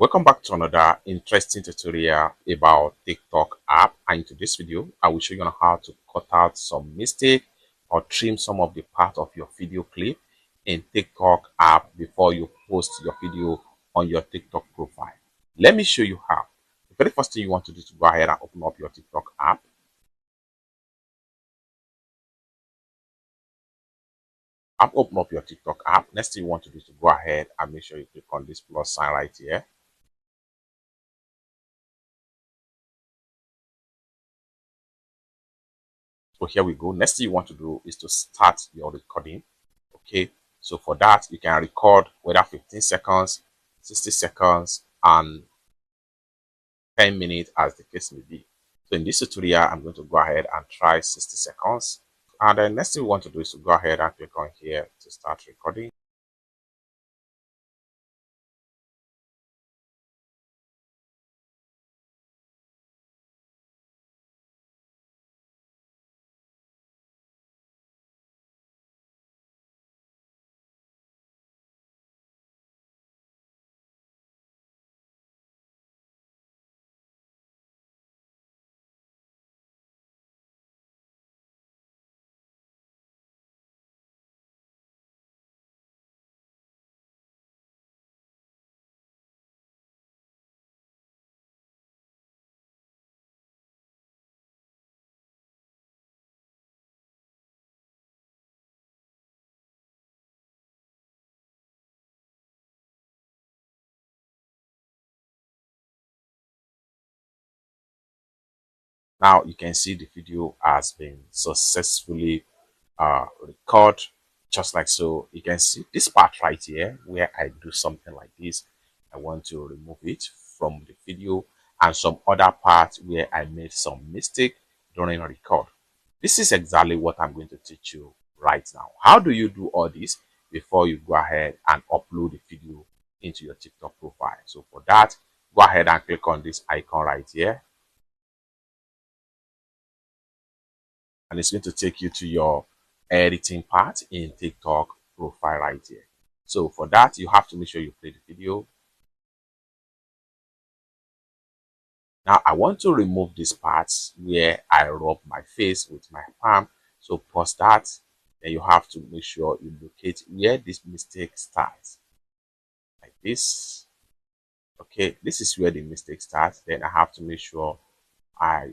Welcome back to another interesting tutorial about TikTok app, and in today's video I will show you on how to cut out some mistake or trim some of the part of your video clip in TikTok app before you post your video on your TikTok profile. Let me show you how. The very first thing you want to do is to go ahead and open up your TikTok app. I've opened up your TikTok app. Next thing you want to do is to go ahead and make sure you click on this plus sign right here. So here we go. Next thing you want to do is to start your recording. Okay, so for that you can record whether 15 seconds, 60 seconds, and 10 minutes as the case may be. So in this tutorial I'm going to go ahead and try 60 seconds, and then next thing we want to do is to go ahead and click on here to start recording. Now you can see the video has been successfully recorded, just like so. You can see this part right here where I do something like this. I want to remove it from the video, and some other parts where I made some mistake during a record. This is exactly what I'm going to teach you right now. How do you do all this before you go ahead and upload the video into your TikTok profile? So for that, go ahead and click on this icon right here, and it's going to take you to your editing part in TikTok profile right here. So for that, you have to make sure you play the video. Now I want to remove these parts where I rub my face with my palm. So pause that. Then you have to make sure you locate where this mistake starts, like this. Okay, this is where the mistake starts. Then I have to make sure I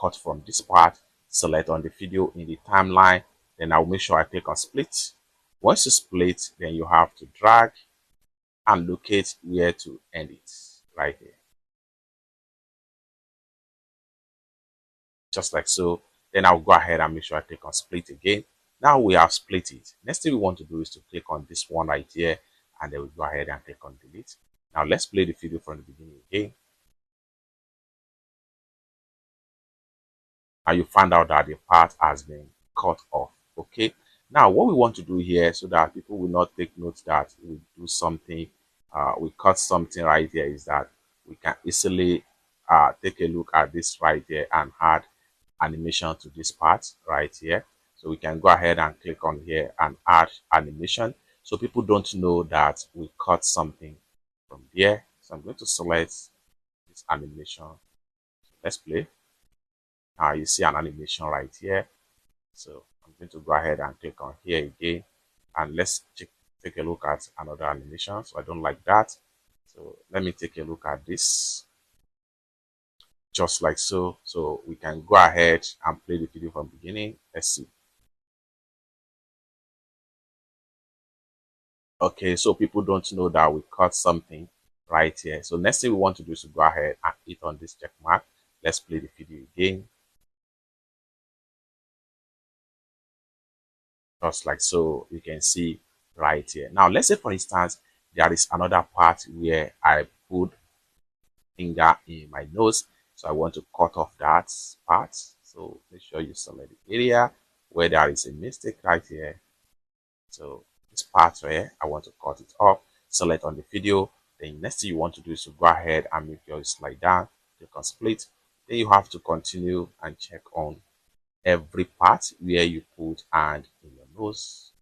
cut from this part, select on the video in the timeline. Then I'll make sure I click on split. Once you split, then you have to drag and locate where to end it right here, just like so. Then I'll go ahead and make sure I click on split again. Now we have split it. Next thing we want to do is to click on this one right here, and then we go ahead and click on delete. Now let's play the video from the beginning again. And you find out that the part has been cut off. Okay, now what we want to do here, so that people will not take note that we do something, we cut something right here, is that we can easily take a look at this right here and add animation to this part right here. So we can go ahead and click on here and add animation, so people don't know that we cut something from there. So I'm going to select this animation. Let's play. Now you see an animation right here. So I'm going to go ahead and click on here again, and let's take a look at another animation. So I don't like that. So let me take a look at this, just like so. So we can go ahead and play the video from the beginning. Let's see. Okay, so people don't know that we cut something right here. So next thing we want to do is to go ahead and hit on this check mark. Let's play the video again, just like so. You can see right here. Now let's say for instance there is another part where I put finger in my nose, so I want to cut off that part. So make sure you select the area where there is a mistake right here. So this part here, I want to cut it off. Select on the video. Then next thing you want to do is to go ahead and make your slide down, click on split. Then you have to continue and check on every part where you put hand in your nose,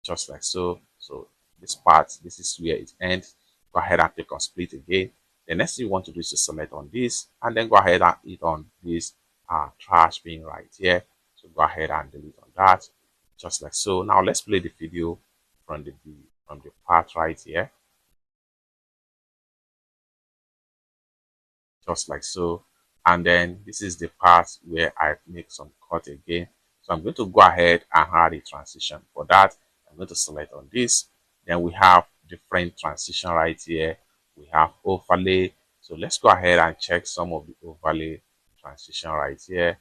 just like so. So this part, this is where it ends. Go ahead and click on split again. The next thing you want to do is to select on this and then go ahead and hit on this trash bin right here. So go ahead and delete on that, just like so. Now let's play the video from the part right here, just like so. And then this is the part where I make some cut again. So I'm going to go ahead and add a transition. For that, I'm going to select on this. Then we have different transition right here. We have overlay. So let's go ahead and check some of the overlay transition right here,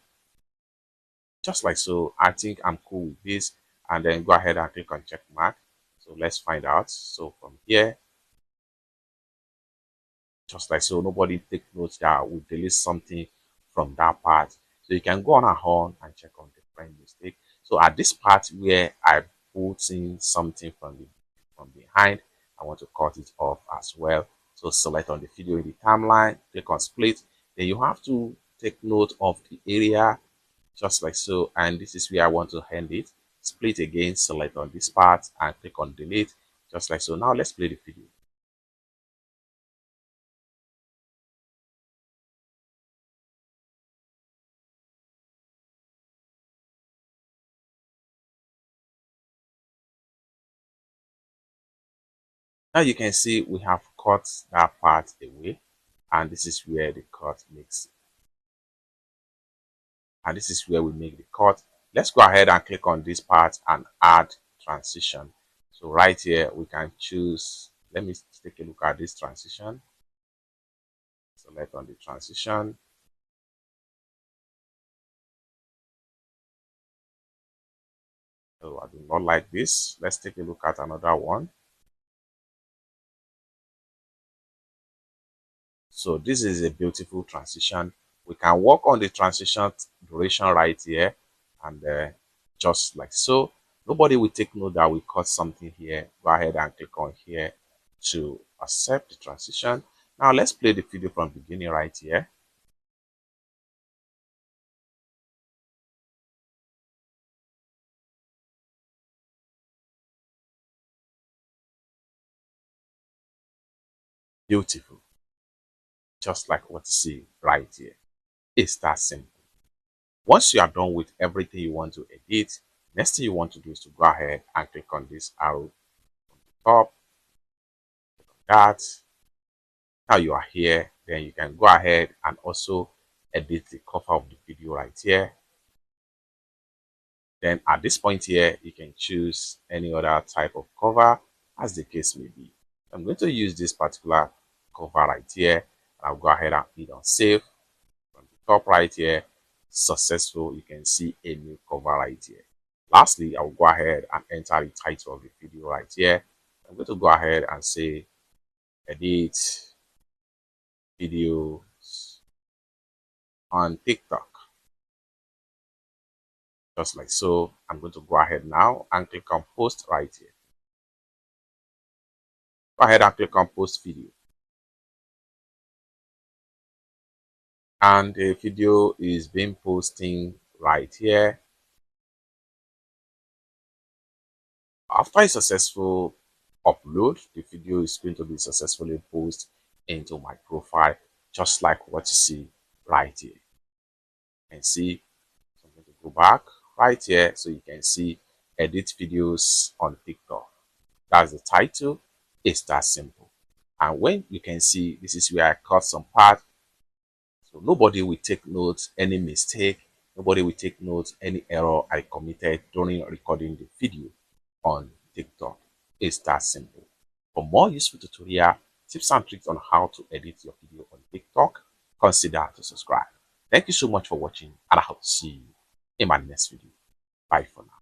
just like so. I think I'm cool with this, and then go ahead and click on check mark. So let's find out. So from here, just like so, nobody take notes that we delete something from that part. So you can go on and check on different mistake. So at this part where I put in something from behind, I want to cut it off as well. So select on the video in the timeline, click on split. Then you have to take note of the area, just like so. And this is where I want to end it. Split again, select on this part and click on delete, just like so. Now let's play the video. Now you can see we have cut that part away, and this is where the cut makes, and this is where we make the cut. Let's go ahead and click on this part and add transition. So right here we can choose, let me take a look at this transition. Select on the transition. So I do not like this. Let's take a look at another one. So this is a beautiful transition. We can work on the transition duration right here, and just like so. Nobody will take note that we cut something here. Go ahead and click on here to accept the transition. Now let's play the video from beginning right here. Beautiful. Just like what you see right here. It's that simple. Once you are done with everything you want to edit, next thing you want to do is to go ahead and click on this arrow on the top. That now you are here, then you can go ahead and also edit the cover of the video right here. Then at this point here, you can choose any other type of cover as the case may be. I'm going to use this particular cover right here. I'll go ahead and hit on save. From the top right here, successful. You can see a new cover right here. Lastly, I'll go ahead and enter the title of the video right here. I'm going to go ahead and say edit videos on TikTok, just like so. I'm going to go ahead now and click on post right here. Go ahead and click on post video, and the video is being posting right here. After a successful upload, the video is going to be successfully posted into my profile, just like what you see right here. You can see, so I'm going to go back right here so you can see edit videos on TikTok. That's the title. It's that simple. And when you can see, this is where I cut some part. So nobody will take notes any mistake. Nobody will take notes any error I committed during recording the video on TikTok. It's that simple. For more useful tutorial, tips and tricks on how to edit your video on TikTok, consider to subscribe. Thank you so much for watching, and I hope to see you in my next video. Bye for now.